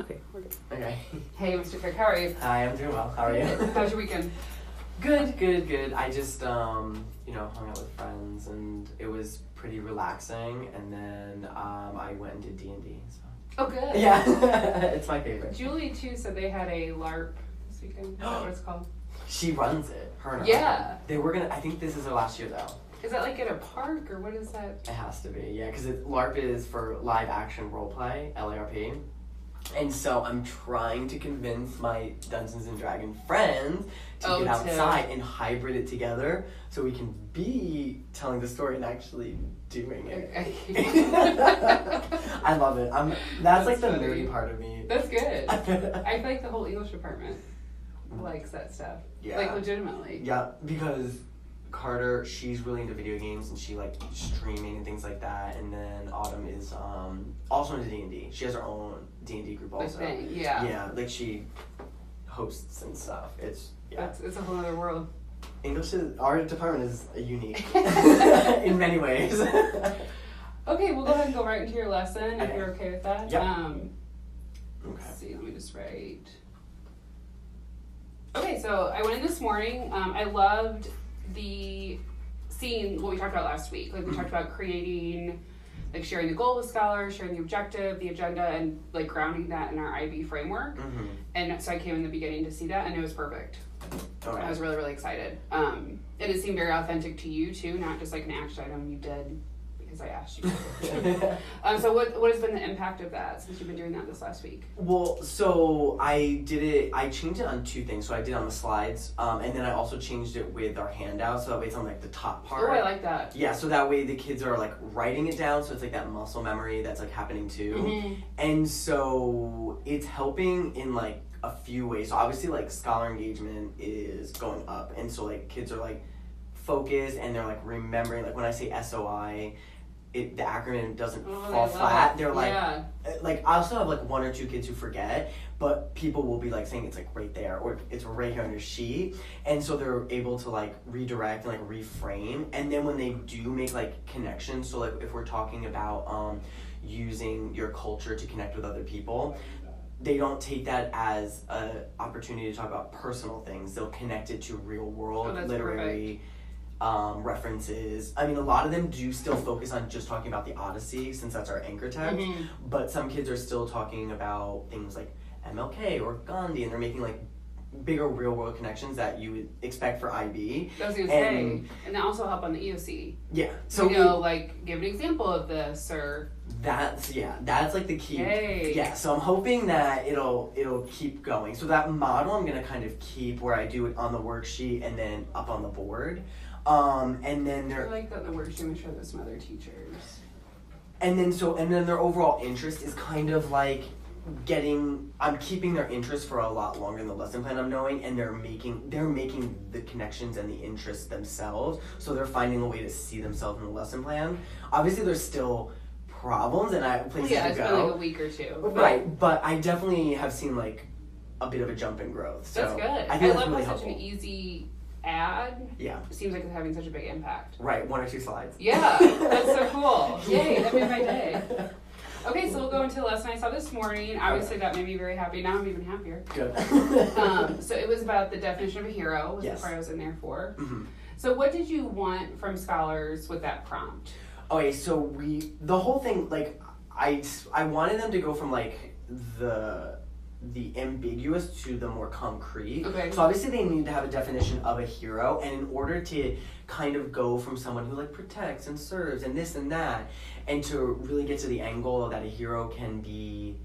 Okay, we're good. Okay. Hey, Mr. Cook, how are you? Hi, I'm doing well. How are you? How's your weekend? Good. I just, hung out with friends, and it was pretty relaxing. And then I went and did D&D. So. Oh, good. Yeah, it's my favorite. Julie, too, said they had a LARP this weekend. Is that what it's called? She runs it. Her and her Yeah. husband. They were gonna. I think this is her last year though. Is that like at a park, or what is that? It has to be, yeah, because LARP is for live action role play, LARP. And so I'm trying to convince my Dungeons and Dragons friends to get outside and hybrid it together so we can be telling the story and actually doing it. I love it. That's like the nerdy part of me. That's good. I feel like the whole English department likes that stuff. Yeah. Like legitimately. Yeah, because Carter, she's really into video games and she like streaming and things like that. And then Autumn is also into D&D. She has her own D&D group also. Thing, yeah. Yeah, like she hosts and stuff. It's It's a whole other world. English our department is unique in many ways. Okay, we'll go ahead and go right into your lesson if you're okay with that. Yep. Let's see, let me just write. Okay, so I went in this morning. I loved seeing what we talked about last week. Like we talked about creating, like sharing the goal with scholars, sharing the objective, the agenda, and like grounding that in our IB framework. Mm-hmm. And so I came in the beginning to see that, and it was perfect. Okay. I was really, really excited. And it seemed very authentic to you too, not just like an action item you did because I asked you. So what has been the impact of that since you've been doing that this last week? Well, so I changed it on two things. So I did on the slides, and then I also changed it with our handout, so that way it's on like the top part. Oh, I like that. Yeah, so that way the kids are like writing it down, so it's like that muscle memory that's like happening too. Mm-hmm. And so it's helping in like a few ways. So obviously like scholar engagement is going up, and so like kids are like focused and they're like remembering, like when I say SOI, the acronym doesn't fall flat. They're like, like I also have like one or two kids who forget, but people will be like saying it's like right there or it's right here on your sheet, and so they're able to like redirect and like reframe. And then when they do make like connections, so like if we're talking about using your culture to connect with other people, they don't take that as an opportunity to talk about personal things. They'll connect it to real world literary references. I mean, a lot of them do still focus on just talking about the Odyssey since that's our anchor text, but some kids are still talking about things like MLK or Gandhi, and they're making like bigger real world connections that you would expect for IB. I was gonna say, and they also help on the EOC. Yeah, so like give an example of this or. That's like the key. Yay. Yeah, so I'm hoping that it'll keep going. So that model I'm gonna kind of keep where I do it on the worksheet and then up on the board. And then I like that the worksheet and show this some other teachers. And then their overall interest is kind of like I'm keeping their interest for a lot longer than the lesson plan I'm knowing, and they're making the connections and the interests themselves. So they're finding a way to see themselves in the lesson plan. Obviously there's still problems and places to go. It's been like a week or two. Right, but I definitely have seen like a bit of a jump in growth. So that's good. I love really how such an easy ad. Yeah. It seems like it's having such a big impact. Right, 1 or 2 slides. Yeah, that's so cool. Yay, that made my day. Okay, so we'll go into the lesson I saw this morning. Obviously, that made me very happy. Now I'm even happier. Good. So it was about the definition of a hero, was the part I was in there for. Mm-hmm. So what did you want from scholars with that prompt? Okay, so the whole thing, like, I wanted them to go from, like, the ambiguous to the more concrete. Okay. So obviously they need to have a definition of a hero, and in order to kind of go from someone who like protects and serves and this and that, and to really get to the angle that a hero can be,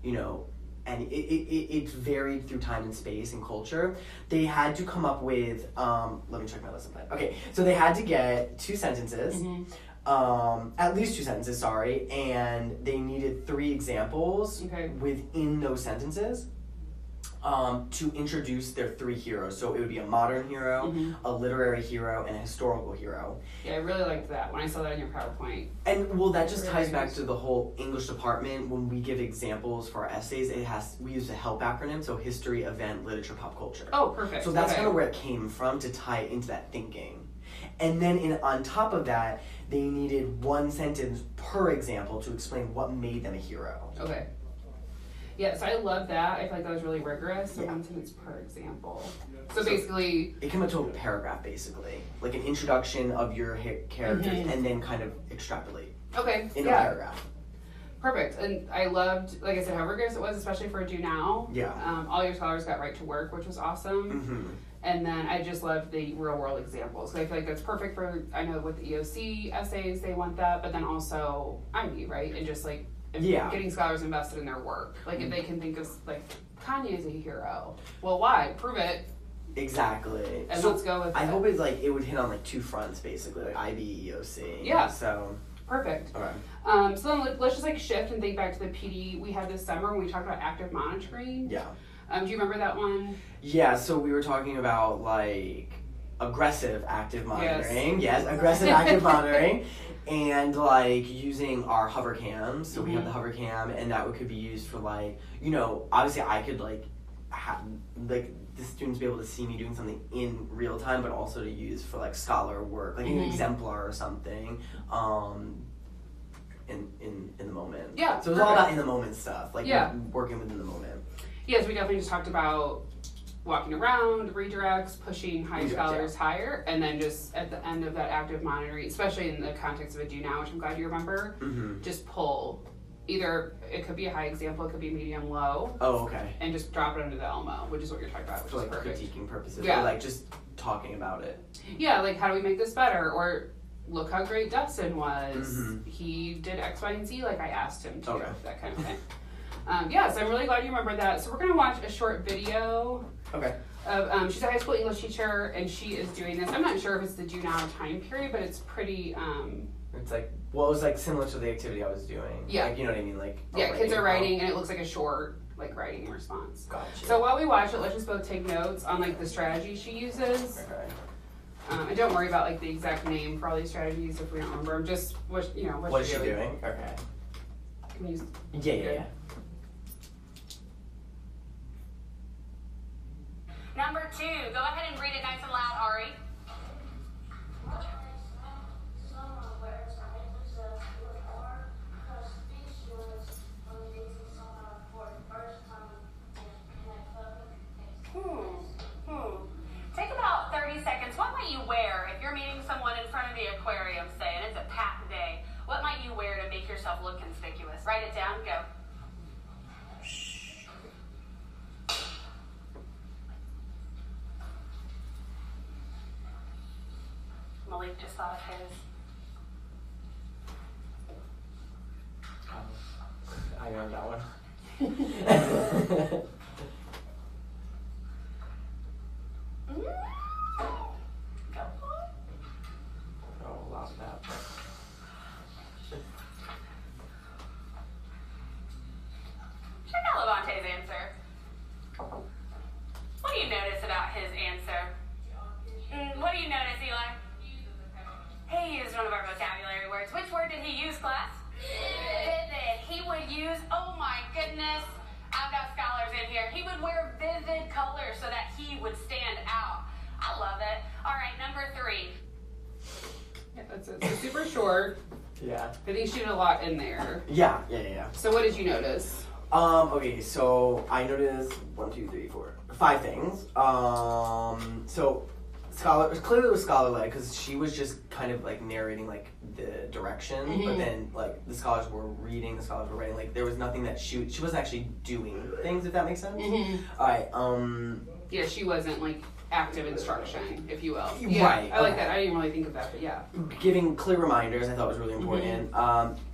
and it's varied through time and space and culture, they had to come up with, let me check my lesson plan. Okay, so they had to get 2 sentences, at least 2 sentences, sorry, and they needed 3 examples within those sentences to introduce their 3 heroes. So it would be a modern hero, a literary hero, and a historical hero. Yeah, I really liked that when I saw that in your PowerPoint. And that just ties back to the whole English department. When we give examples for our essays, we use the HELP acronym, so history, event, literature, pop culture. Oh, perfect. So that's kind of where it came from to tie it into that thinking. And then on top of that, they needed 1 sentence per example to explain what made them a hero. Okay. Yeah, so I love that. I feel like that was really rigorous. So Yeah. 1 sentence per example. So basically, it came into a paragraph basically, like an introduction of your characters, and then kind of extrapolate okay, in a yeah, paragraph. perfect. And I loved, like I said, how rigorous it was, especially for a do now. Yeah. All your scholars got right to work, which was awesome. Mm-hmm. And then I just loved the real world examples. So I feel like that's perfect for, I know with the EOC essays, they want that, but then also IB, right? And just like getting scholars invested in their work. Like if they can think of, like, Kanye is a hero. Well, why? Prove it. Exactly. And so let's go with I it. hope it would hit on like two fronts basically, like IB, EOC. Yeah. So. Perfect. Okay. So then let's just like shift and think back to the PD we had this summer when we talked about active monitoring. Yeah. Do you remember that one? Yeah, so we were talking about like aggressive active monitoring. Yes, aggressive active monitoring. And like using our hover cams. So we have the hover cam, and that could be used for like, obviously I could like have like the students be able to see me doing something in real time, but also to use for like scholar work, like an exemplar or something. In the moment. Yeah. So it was all about in the moment stuff, like working within the moment. Yes, we definitely just talked about walking around, redirects, pushing high scholars higher, and then just at the end of that active monitoring, especially in the context of a do now, which I'm glad you remember, just pull. Either it could be a high example, it could be medium low. Oh, okay. And just drop it under the Elmo, which is what you're talking about, which for is like perfect. critiquing purposes, Yeah. or like just talking about it. Yeah, like how do we make this better? Or look how great Dustin was. He did X, Y, and Z like I asked him to. Okay. That kind of thing. So I'm really glad you remembered that. So we're going to watch a short video Okay. of, she's a high school English teacher, and she is doing this. I'm not sure if it's the do now time period, but it's pretty, It's like, well, it was like similar to the activity I was doing. Yeah. Like, you know what I mean? Like, kids are writing, and it looks like a short, like, writing response. Gotcha. So while we watch it, let's just both take notes on, like, the strategy she uses. Okay. And don't worry about, like, the exact name for all these strategies if we don't remember them. Just, what What is she doing? Okay. Can you Yeah. Number 2, go ahead and read it nice and loud, Ari. Take about 30 seconds. What might you wear if you're meeting someone in front of the aquarium, say, and it's a packed day? What might you wear to make yourself look conspicuous? Write it down. Go. Malik just thought of his. I know that one. Go. Oh, lost that. Check out Levante's answer. What do you notice about his answer? What do you notice, Eli? He used one of our vocabulary words. Which word did he use, class? Vivid. He would use, oh my goodness, I've got scholars in here. He would wear vivid colors so that he would stand out. I love it. All right, number 3. Yeah, that's it. So super short. Yeah. I think she did a lot in there. Yeah. So what did you notice? Okay, so I noticed 5 things. So clearly it was scholar-led because she was just kind of like narrating like the direction, but then like the scholars were reading, the scholars were writing. Like there was nothing that she wasn't actually doing things, if that makes sense. All right. Yeah, she wasn't like active instruction, if you will. Right, I like okay. that. I didn't really think of that, but yeah. Giving clear reminders, I thought was really important.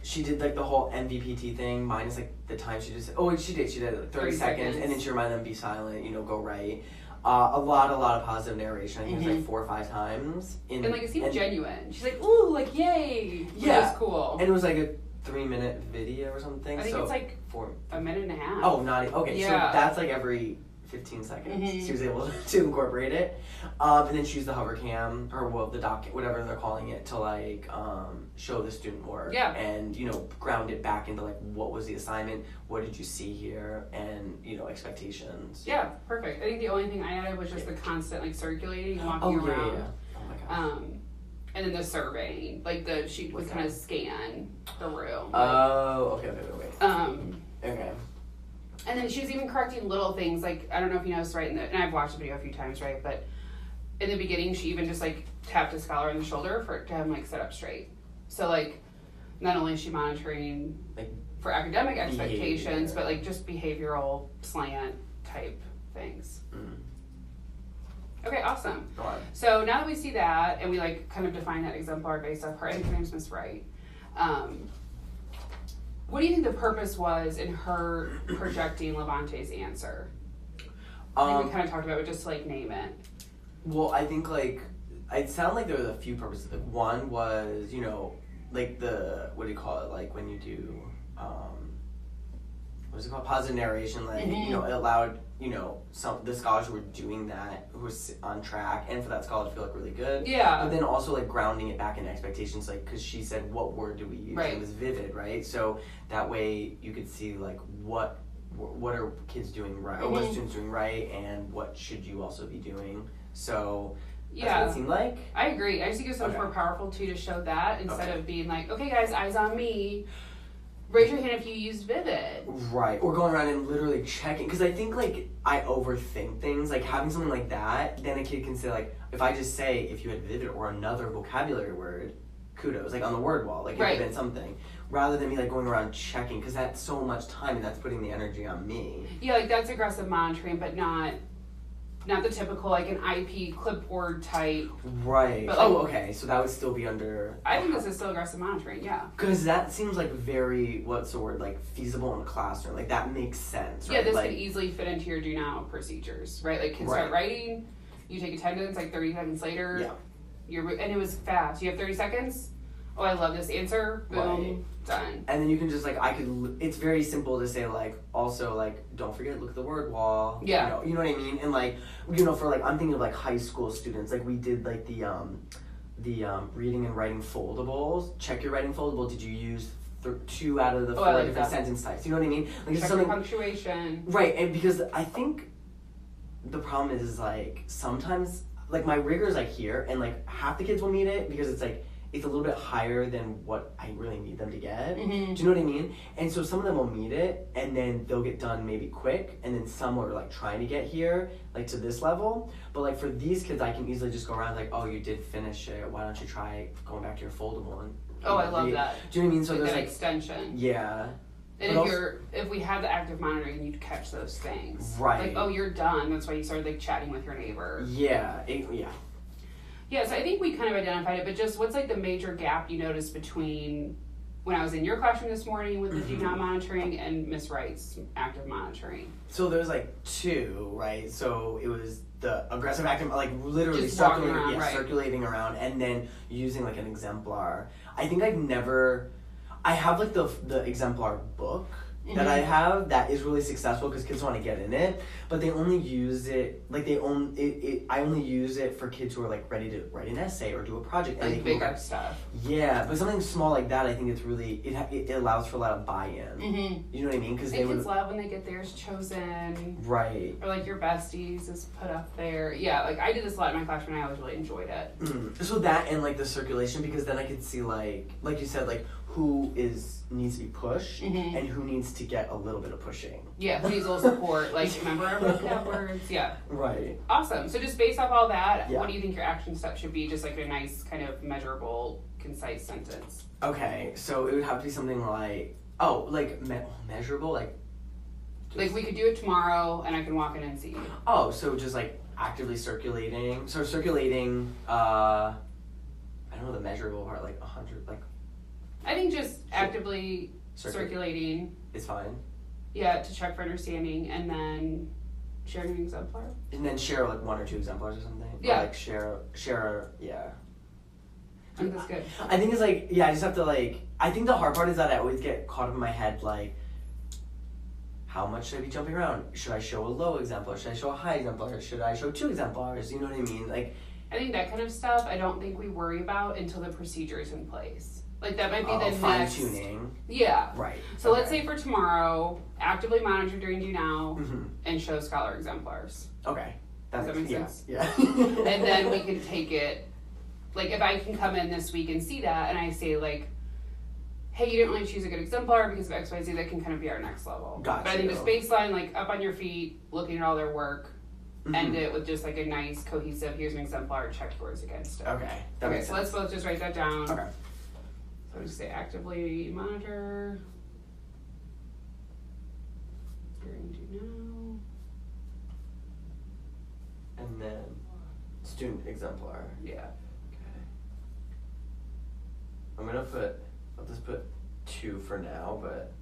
She did like the whole MVPT thing, minus like the time she just. Oh, she did like 30 seconds, and then she reminded them be silent. Go right. A lot of positive narration. I think it was like 4 or 5 times. And like it seemed genuine. She's like, ooh, like Yeah, yay. It was cool. And it was like a 3-minute video or something. I think it's like 4. a minute and a half. Oh, not okay. Yeah. So that's like every 15 seconds. She was able to incorporate it, and then she used the hover cam or the docket, whatever they're calling it, to like show the student work. Yeah. And ground it back into like what was the assignment, what did you see here, and expectations. Yeah, perfect. I think the only thing I added was just the constant like circulating, walking around. Yeah. Oh my gosh. And then the surveying, like she would kind of scan the room. Oh, okay. And And then she was even correcting little things, like, I don't know if you noticed, right, and I've watched the video a few times, right, but in the beginning, she even just, like, tapped a scholar on the shoulder to have him, like, sit up straight. So, like, not only is she monitoring, like, for academic expectations, but, like, just behavioral slant type things. Okay, awesome. Go on. So now that we see that, and we, like, kind of define that exemplar based off her, I think her name's Miss Wright, what do you think the purpose was in her projecting Levante's answer? I think we kind of talked about it, just to, like, name it. Well, I think, like, it sounded like there was a few purposes. Like, one was, you know, like what do you call it? Like, when you do, what is it called? Positive narration. Like, you know, it allowed, you know, the scholars who were doing that, who was on track, and for that scholar to feel, like, really good. Yeah. But then also, like, grounding it back in expectations, like, because she said, what word do we use? Right. It was vivid, right? So that way you could see, like, what are kids doing right, or what are students doing right, and what should you also be doing? So that's what it seemed like. I agree. I just think it's so much more powerful too to show that instead of being like, okay guys, eyes on me. Raise your hand if you used vivid. Right. Or going around and literally checking. Because I think, like, I overthink things. Like, having something like that, then a kid can say, like, if I just say if you had vivid or another vocabulary word, kudos. Like, on the word wall. Like, it could have been something. Rather than me, like, going around checking. Because that's so much time and that's putting the energy on me. Yeah, like, that's aggressive monitoring, but not the typical, like, an IP clipboard type. Right. But, like, okay. So that would still be under... I think this is still aggressive monitoring, yeah. Because that seems like very, what's the word, like, feasible in the classroom. Like, that makes sense, right? Yeah, this like, could easily fit into your do now procedures, right? Like, kids start writing, you take attendance, like, 30 seconds later. Yeah. And it was fast. You have 30 seconds? Oh, I love this answer. Boom. Done. And then you can just, like, it's very simple to say, like, also, like, don't forget, look at the word wall. Yeah. You know what I mean? And, like, you know, for, like, I'm thinking of, like, high school students. Like, we did, like, the reading and writing foldables. Check your writing foldable. Did you use 2 out of the 4 different sentence types? You know what I mean? Like, check your punctuation. Right, and because I think the problem is, like, sometimes, like, my rigors I hear, and, like, half the kids will meet it because it's, like, it's a little bit higher than what I really need them to get. Do you know what I mean? And so some of them will meet it, and then they'll get done maybe quick, and then some are, like, trying to get here, like, to this level. But, like, for these kids, I can easily just go around, like, oh, you did finish it. Why don't you try going back to your foldable and... I love that. Do you know what I mean? So like there's, that like... extension. Yeah. And if we had the active monitoring, you'd catch those things. Right. Like, oh, you're done. That's why you started, like, chatting with your neighbor. Yeah. Yeah, so I think we kind of identified it, but just what's, like, the major gap you noticed between when I was in your classroom this morning with the do not monitoring and Miss Wright's active monitoring? So there's, like, 2, right? So it was the aggressive active, like, literally just circulating around, and then using, like, an exemplar. I think I have, like, the exemplar book that I have that is really successful because kids want to get in it, but they only use it, like, I only use it for kids who are, like, ready to write an essay or do a project. Like, bigger stuff. Yeah, but something small like that, I think it's really, it allows for a lot of buy-in. You know what I mean? Because kids love when they get theirs chosen. Right. Or, like, your besties is put up there. Yeah, like, I did this a lot in my classroom and I always really enjoyed it. So that and, like, the circulation, because then I could see, like you said, like, who needs to be pushed and who needs to get a little bit of pushing. Yeah, who needs a little support, like, remember our vocab words? Yeah. Right. Awesome. So just based off all that, what do you think your action step should be? Just, like, a nice kind of measurable, concise sentence. Okay, so it would have to be something like, measurable, like... Like, we could do it tomorrow and I can walk in and see you. Oh, so just, like, actively circulating. So circulating, I don't know the measurable part, like 100, like... I think just actively circulating is fine. Yeah, to check for understanding, and then sharing an exemplar. And then share, like, 1 or 2 exemplars or something. Yeah. Or, like, share, yeah. I think that's good. I think it's, like, I just have to, like, I think the hard part is that I always get caught up in my head, like, how much should I be jumping around? Should I show a low exemplar? Should I show a high exemplar? Should I show 2 exemplars? You know what I mean? Like, I think that kind of stuff I don't think we worry about until the procedure is in place. Like, that might be the next... fine-tuning. Yeah. Right. So let's say for tomorrow, actively monitor during do now and show scholar exemplars. Okay. Does that make sense? Yeah. And then we can take it... Like, if I can come in this week and see that, and I say, like, hey, you didn't really choose a good exemplar because of XYZ, that can kind of be our next level. Gotcha. But I think this baseline, like up on your feet, looking at all their work, end it with just like a nice, cohesive, here's an exemplar, check yours against it. Okay. Okay, so let's both just write that down. Okay. So just say actively monitor. Going to now. And then student exemplar. Yeah. Okay. I'll just put 2 for now, but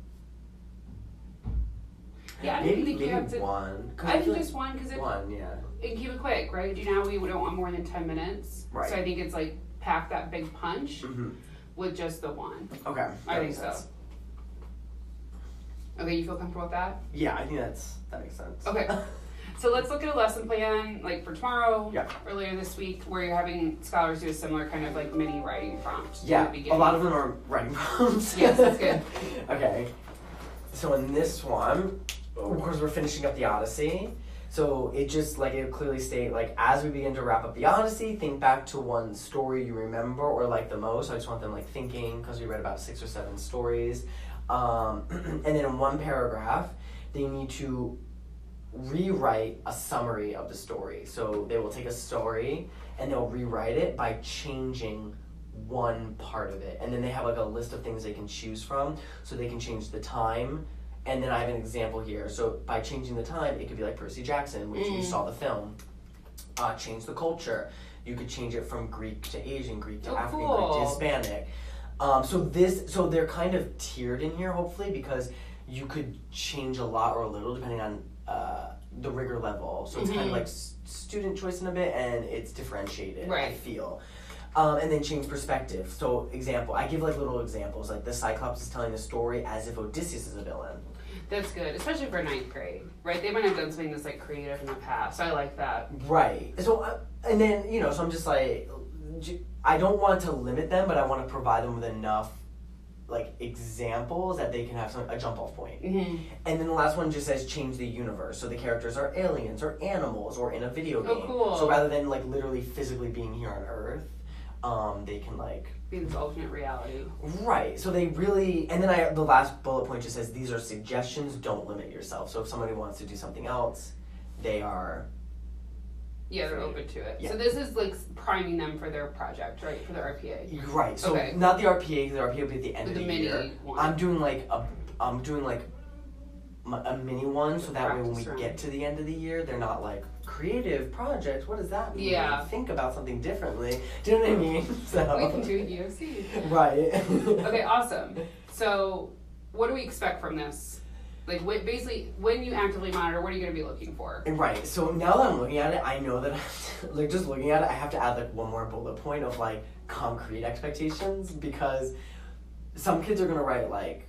Yeah, I maybe think you have to. 1. I think just one because one, yeah. and keep it quick, right? You know, we don't want more than 10 minutes. Right. So I think it's like pack that big punch Mm-hmm. with just the one. Okay. I that think makes so. sense. Okay, you feel comfortable with that? Yeah, I think that makes sense. Okay. So let's look at a lesson plan like for tomorrow, Yeah. earlier this week, where you're having scholars do a similar kind of like mini writing prompt. in Yeah, the a beginning. lot of them are writing prompts. Yes, that's good. Okay. So in this one, of course, we're finishing up the Odyssey. So it just, like, it clearly state, like, as we begin to wrap up the Odyssey, think back to one story you remember or like the most. I just want them, like, thinking, because we read about 6 or 7 stories. And then in one paragraph, they need to rewrite a summary of the story. So they will take a story and they'll rewrite it by changing one part of it. And then they have like a list of things they can choose from. So they can change the time. And then I have an example here. So by changing the time, it could be like Percy Jackson, which you saw the film. Change the culture. You could change it from Greek to Asian, Greek to African, cool. Greek to Hispanic. So they're kind of tiered in here, hopefully, because you could change a lot or a little depending on the rigor level. So it's kind of like student choice in a bit, and it's differentiated, Right. I feel. And then change perspective. So example, I give like little examples, like the Cyclops is telling the story as if Odysseus is a villain. That's good, especially for 9th grade, right? They might have done something that's like creative in the past. I like that. Right. So, and then, so I'm just like, I don't want to limit them, but I want to provide them with enough, like, examples that they can have a jump off point. Mm-hmm. And then the last one just says change the universe. So the characters are aliens or animals or in a video game. Oh, cool. So rather than, like, literally physically being here on Earth, they can, like... Be this alternate reality. Right. So they really... And then the last bullet point just says, these are suggestions, don't limit yourself. So if somebody wants to do something else, they are... Yeah, they're open to it. Yeah. So this is like priming them for their project, right? For the RPA. Right. So Okay. not the RPA, the RPA will be at the end With of the the mini year. one. I'm doing like a mini one, so that way when we Practice round. get to the end of the year, they're not like creative project. What does that mean? Yeah. Think about something differently. Do you know what I mean? So We can do it UFC. right. Okay, awesome. So what do we expect from this? Like, basically, when you actively monitor, what are you going to be looking for? Right. So now that I'm looking at it, I know that like just looking at it, I have to add like one more bullet point of like concrete expectations, because some kids are gonna write like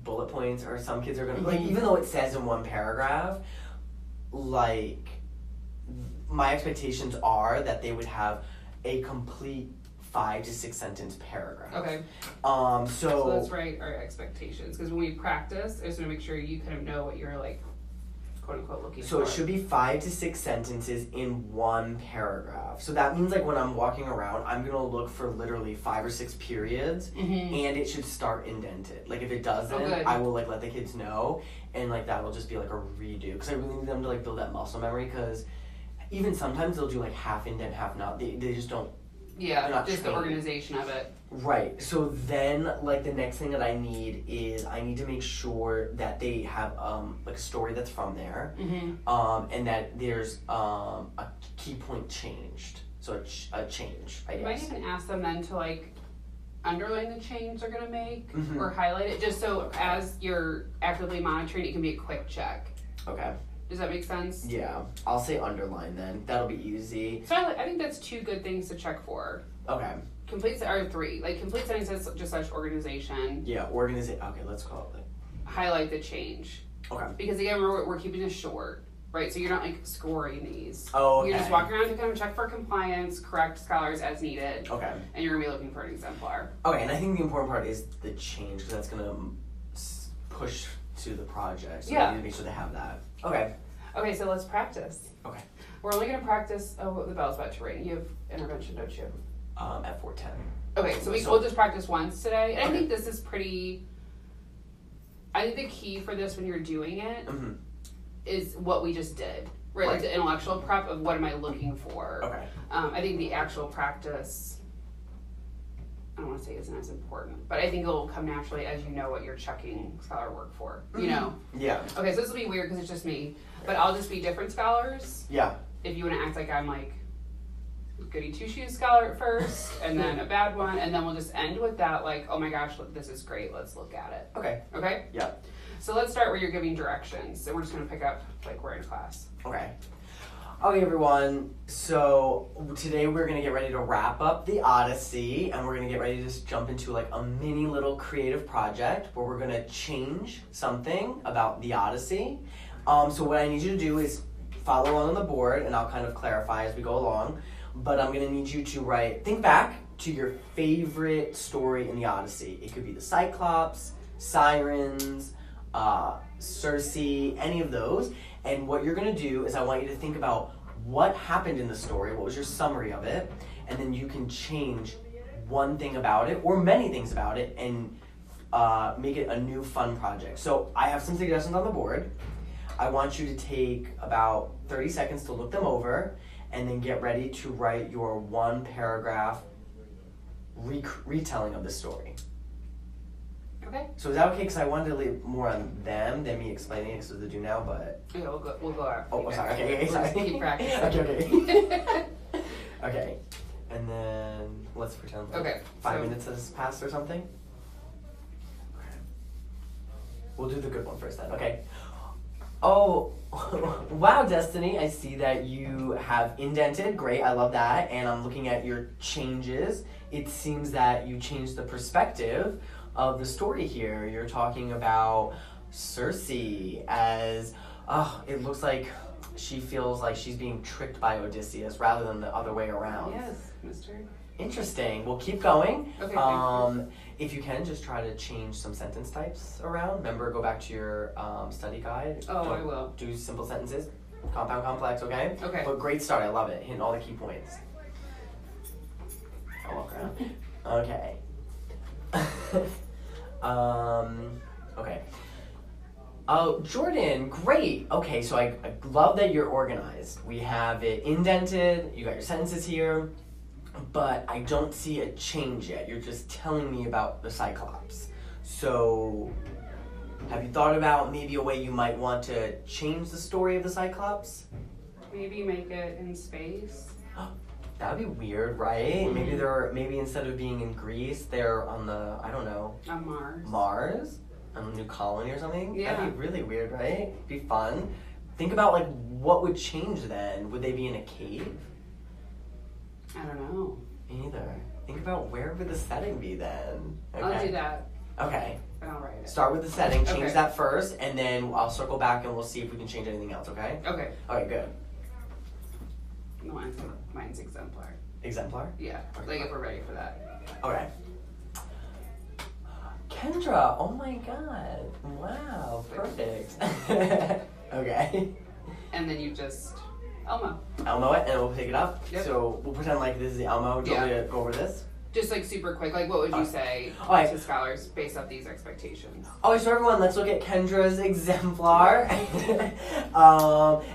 bullet points, or some kids are gonna like, even though it says in one paragraph, like my expectations are that they would have a complete 5 to 6 sentence paragraph. Okay. So let's write our expectations, because when we practice, I just want to make sure you kind of know what you're like, quote unquote, looking So for. it should be 5 to 6 sentences in one paragraph. So that means like when I'm walking around, I'm gonna look for literally 5 or 6 periods, and it should start indented. Like if it doesn't, good. I will like let the kids know, and like that will just be like a redo, because I really need them to like build that muscle memory. Because even sometimes they'll do like half indent, half not. They just don't. Yeah, They're not just the trained. organization of it. Right. So then, like, the next thing that I need is I need to make sure that they have like a story that's from there, and that there's a key point changed. So a change, I You might guess. even ask them then to like underline the change they're gonna make Mhm. or highlight it, just so as you're actively monitoring, it can be a quick check. Okay. Does that make sense? Yeah. I'll say underline then. That'll be easy. So I think that's 2 good things to check for. Okay. Complete or 3. Like complete sentences just slash organization. Yeah. Organization. Okay. Let's call it. Highlight the change. Okay. Because again, we're keeping this short, right? So you're not like scoring these. Oh, okay. You're just walking around to kind of check for compliance, correct scholars as needed, Okay. and you're gonna be looking for an exemplar. Okay. And I think the important part is the change, because that's gonna push to the project. So Yeah. I need to make sure they have that. Okay. Okay, so let's practice. Okay. We're only gonna practice. Oh, the bell's about to ring. You have intervention, don't you? at 4:10. Okay, so we'll just practice once today. And I think this is pretty... I think the key for this when you're doing it is what we just did. Right? Like the intellectual prep of what am I looking for. Okay. I think the actual practice, I don't want to say isn't as important, but I think it'll come naturally as you know what you're checking scholar work for, you know? Yeah. Okay, so this will be weird because it's just me, but I'll just be different scholars. Yeah. If you want to act like I'm like goody two-shoes scholar at first, and then a bad one, and then we'll just end with that like, oh my gosh, look, this is great, let's look at it. Okay. Okay? Yeah. So let's start where you're giving directions, and we're just going to pick up like we're in class. Okay. Okay, everyone. So today we're gonna get ready to wrap up the Odyssey, and we're gonna get ready to just jump into like a mini little creative project where we're gonna change something about the Odyssey. So what I need you to do is follow along on the board, and I'll kind of clarify as we go along. But I'm gonna need you to think back to your favorite story in the Odyssey. It could be the Cyclops, Sirens, Circe, any of those. And what you're going to do is I want you to think about what happened in the story, what was your summary of it, and then you can change one thing about it or many things about it and make it a new fun project. So I have some suggestions on the board. I want you to take about 30 seconds to look them over and then get ready to write your one paragraph retelling of the story. Okay. So is that okay? Because I wanted to leave more on them than me explaining it, so they do now, but... Yeah, we'll go out. Oh, sorry. Okay, sorry. We'll just keep practicing. Okay. Okay. And then let's pretend like 5 minutes has passed or something. Okay. We'll do the good one first then. Okay. Oh, wow, Destiny. I see that you have indented. Great, I love that. And I'm looking at your changes. It seems that you changed the perspective of the story here. You're talking about Circe as, it looks like she feels like she's being tricked by Odysseus rather than the other way around. Yes, mister. Interesting. We'll keep going. Okay, if you can, just try to change some sentence types around. Remember, go back to your study guide. Oh, I will. Do simple sentences, compound, complex, okay? Okay. But great start. I love it. Hitting all the key points. I'll walk around. Okay. Okay. Oh, Jordan, great. Okay, so I love that you're organized. We have it indented, you got your sentences here, but I don't see a change yet. You're just telling me about the Cyclops. So, have you thought about maybe a way you might want to change the story of the Cyclops? Maybe make it in space. That'd be weird, right? Maybe instead of being in Greece, they're on the, I don't know. On Mars. Mars? On a new colony or something? Yeah. That'd be really weird, right? Be fun. Think about like what would change then? Would they be in a cave? I don't know. Me neither. Think about where would the setting be then? Okay. I'll do that. Okay. And I'll write it. Start with the setting, change Okay. that first, and then I'll circle back and we'll see if we can change anything else, okay? Okay. Alright, good. Mine's exemplar. Exemplar? Yeah. Like if we're ready for that. Okay. Kendra, oh my god. Wow, perfect. Okay. And then you just Elmo. Elmo it, and we'll pick it up. Yep. So we'll pretend like this is the Elmo. Do you want me to go over this? Just like super quick. Like what would you say Alright. to scholars based off these expectations? Okay, so everyone, let's look at Kendra's exemplar.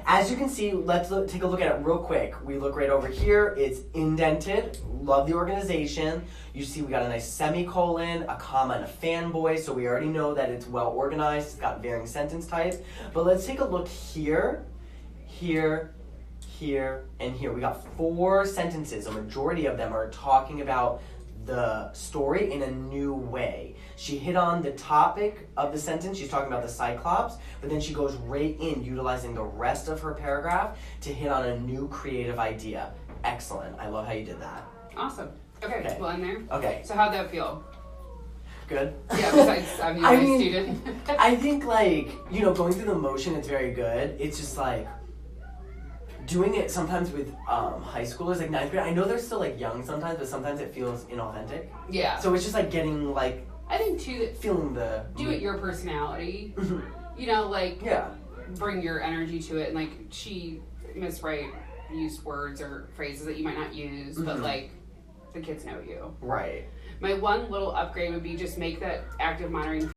As you can see, let's take a look at it real quick. We look right over here. It's indented. Love the organization. You see we got a nice semicolon, a comma, and a fanboy, so we already know that it's well organized. It's got varying sentence types. But let's take a look here, here, here, and here. We got 4 sentences. A majority of them are talking about the story in a new way. She hit on the topic of the sentence. She's talking about the Cyclops, but then she goes right in, utilizing the rest of her paragraph to hit on a new creative idea. Excellent. I love how you did that. Awesome. Okay. Well, in there. Okay. So how'd that feel? Good. Yeah. Besides, I'm a new student. I think going through the motion, it's very good. It's just like doing it sometimes with high schoolers, like 9th grade. I know they're still like young sometimes, but sometimes it feels inauthentic. Yeah. So it's just like getting like I think too that feeling the do it your personality. Bring your energy to it, and like Miss Wright used words or phrases that you might not use, but like the kids know you. Right. My one little upgrade would be just make that active monitoring